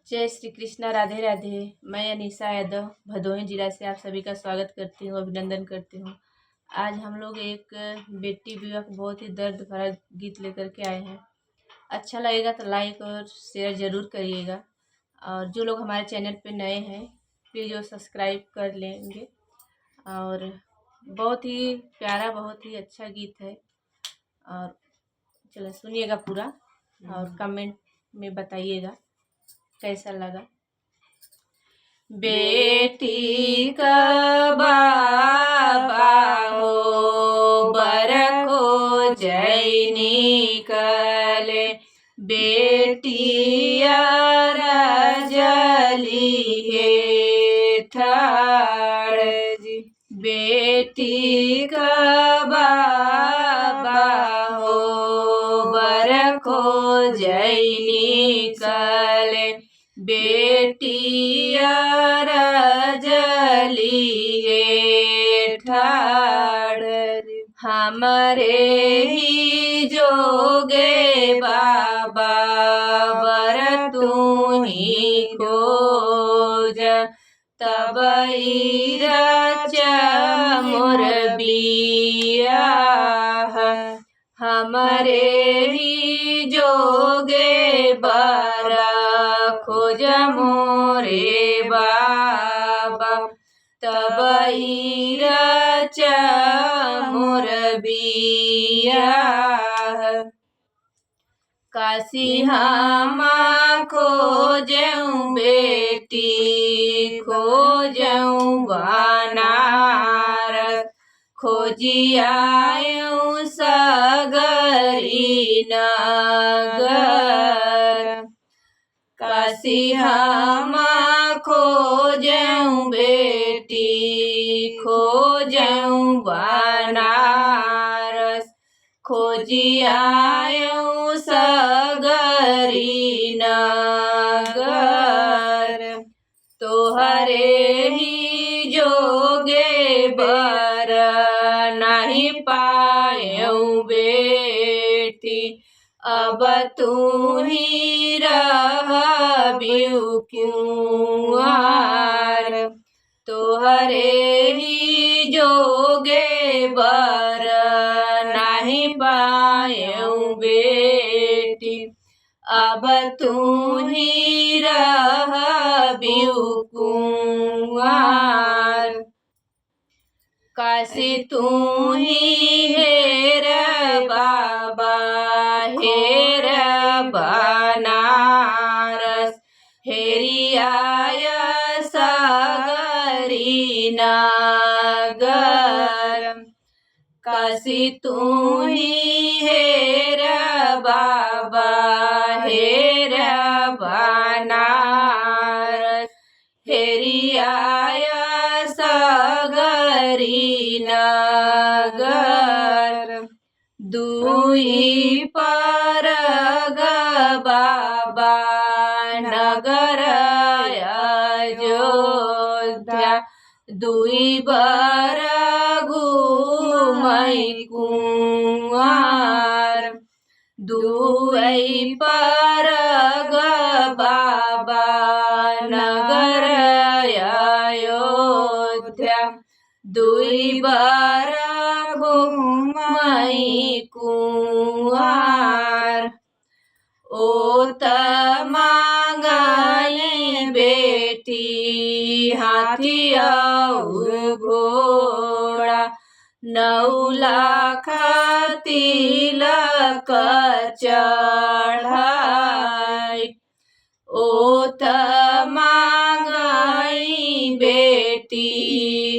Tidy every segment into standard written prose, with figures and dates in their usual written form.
जय श्री कृष्णा। राधे राधे। मैं अनीसा यादव भदोही जिला से आप सभी का स्वागत करती हूँ, अभिनंदन करती हूँ। आज हम लोग एक बेटी विवाह का बहुत ही दर्द भरा गीत लेकर के आए हैं। अच्छा लगेगा तो लाइक और शेयर ज़रूर करिएगा। और जो लोग हमारे चैनल पे नए हैं प्लीज़ वो सब्सक्राइब कर लेंगे। और बहुत ही प्यारा, बहुत ही अच्छा गीत है। और चलो सुनिएगा पूरा और कमेंट में बताइएगा कैसा लगा। बेटी का बाबा हो बर को जय निकले, बेटिया रजली है ठाड़ जी। बेटी का बाबा हो बर को जय निकले, बेटिया रजली है ठाड़। हमारे ही जोगे बाबा बर तू ही खोज, तब मोर बिया। हमारे ही जोगे बारा खोज मोरे बाबा, तब मोर बिया। काशी हमा खोजऊँ बेटी, खोजऊँ बनारस, खोजी आयूँ सगरी नगर। काशी हमा खोजऊँ बेटी, खोजऊँ बनारस, खोजी आयूँ सगरी नगर। तोहरे ही जोगे बर नहीं पायूँ बेटी, अब तू ही रहबिउ कुंवार। तोहरे ही जोगे बर नहीं पायूँ बेटी, अब तू ही रहबिउ कुंवार। काशी तू ही हेर बाबा, हेर बनारस, हेरियाय सगरी नगर। काशी तू ही हेर बाबा, हेर बनारस, हेरियाय सगरी नगर। दुई परग बाबा नगर अयोध्या, दुई बर घूमई कुंवार। दुई परग बाबा नगर अयोध्या, दुई बर घूमई कुंवार। ओ त मांगई बेटी हाथी और घोड़ा, 9 लाख तिलक चढ़ाई। ओ त मांगई बेटी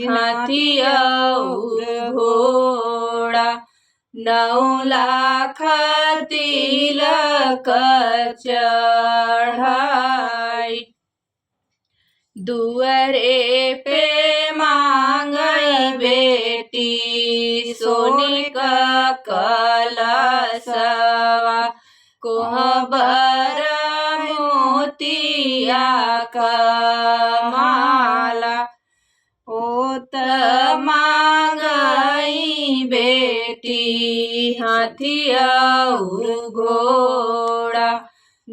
हाथी और घोड़ा, 9 लाख तिलक चढ़ाई। दुअरे पे मांगई बेटी सोने का कलशवा, कोहबर मोतिया का माला। ओ त मांगई बेटी हाथी और घोड़ा,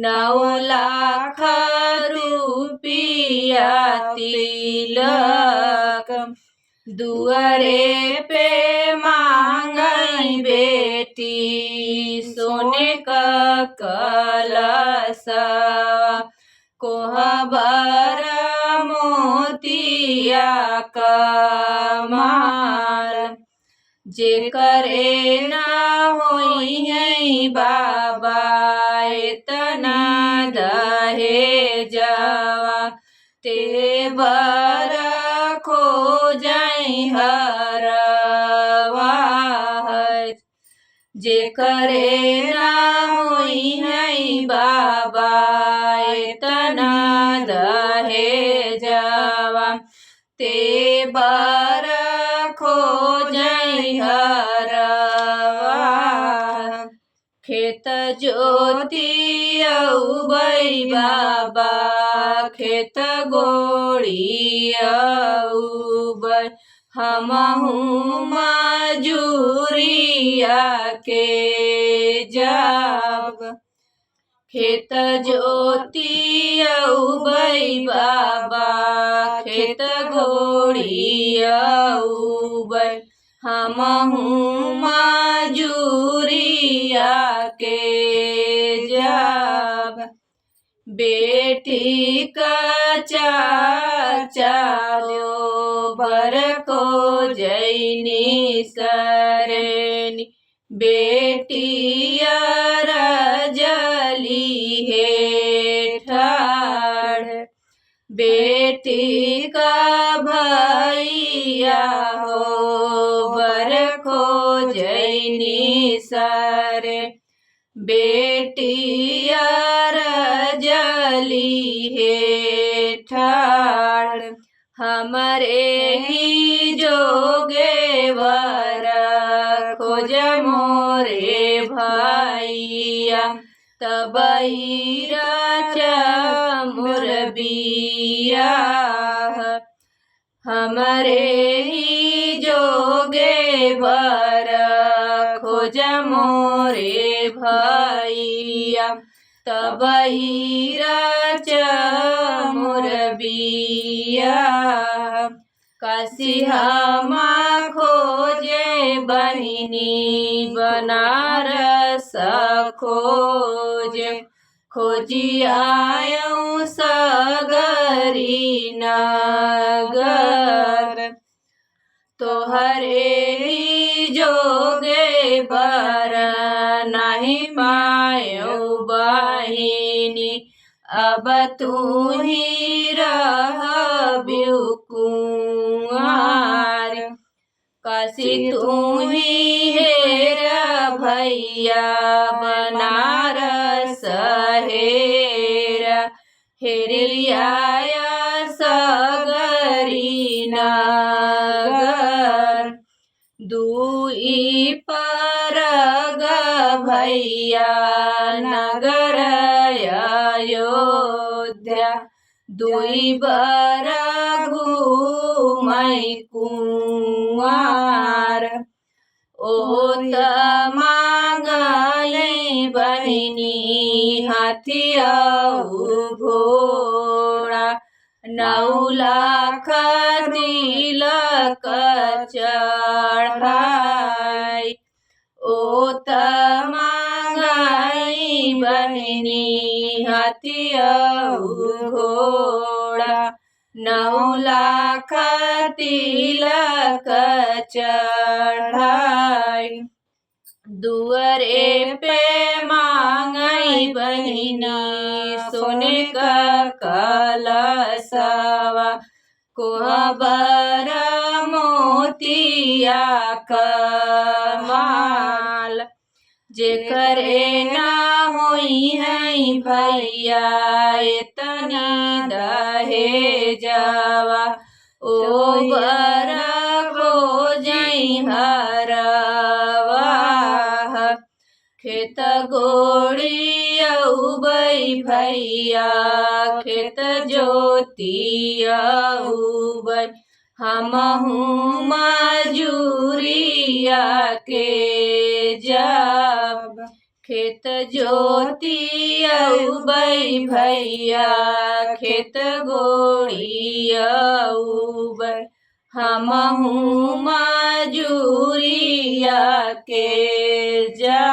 9 लाख रुपया तिलक, दुअरे पे मांगई बेटी सोने का कलशा, कोहबर मोतिया का माल, जेकरे ना होई है बाबा इतना दहेजवा, ते बर खो जाई हरवा, जेकरे ना होई है बाबा इतना दहेजवा, ते बर खो जाई हरवा। खेत जोती अउबई बाबा खेत गोड़ी अउबई, हमहू मजूरिया के जब, खेत जोती अउबई बाबा खेत गोड़ी अउबई, हमहू मजूरिया के जब, बेटी का चाचाओ बर को जैनी सरेनी, बेटी रजली है ठाड़, बेटी का भैया हो बर को जैनी सरे, बेटी रजली है ठाड़, हमरे ही जोगे वर खोज मोरे भैया, तबईरा चमुर बिया, हमरे ही जोगे वर खोज मोरे भैया, तबईरा चमुर बिया, काशियामा खोजे बहिनी बनारस खोजे, खोजी आयऊ सगरी नगर, तोहरे ही जोगे बर नहीं पायऊ बहिनी, अब तू ही रहबिउ कुंवार, काशी तू ही हेर भैया बनारस हेर, हेरिया सगरी नगर, दुई परग भैया नगर अयोध्या, दुई बर घूमई कुंवार, ओ त मांगले बहिनी हाथी घोड़ा, 9 लाख तिलक चढ़ाई, ओ त मांगई बहिनी हाथी घोड़ा, 9 लाख तिलक चढ़ाई, दुअरे पे मांगई बहिनी सोने का कलशवा, कोहबर मोतिया का माल, जेकरे ना होई है भैया इतना दहेजवा, ओ बर खो जाई हरवा, खेत गोड़ी अउबई भैया खेत जोती अउबई, हमहू मजूरिया के जब, खेत जोती अउबै भैया खेत गोड़ी अउबै हमहू मजूरिया के जा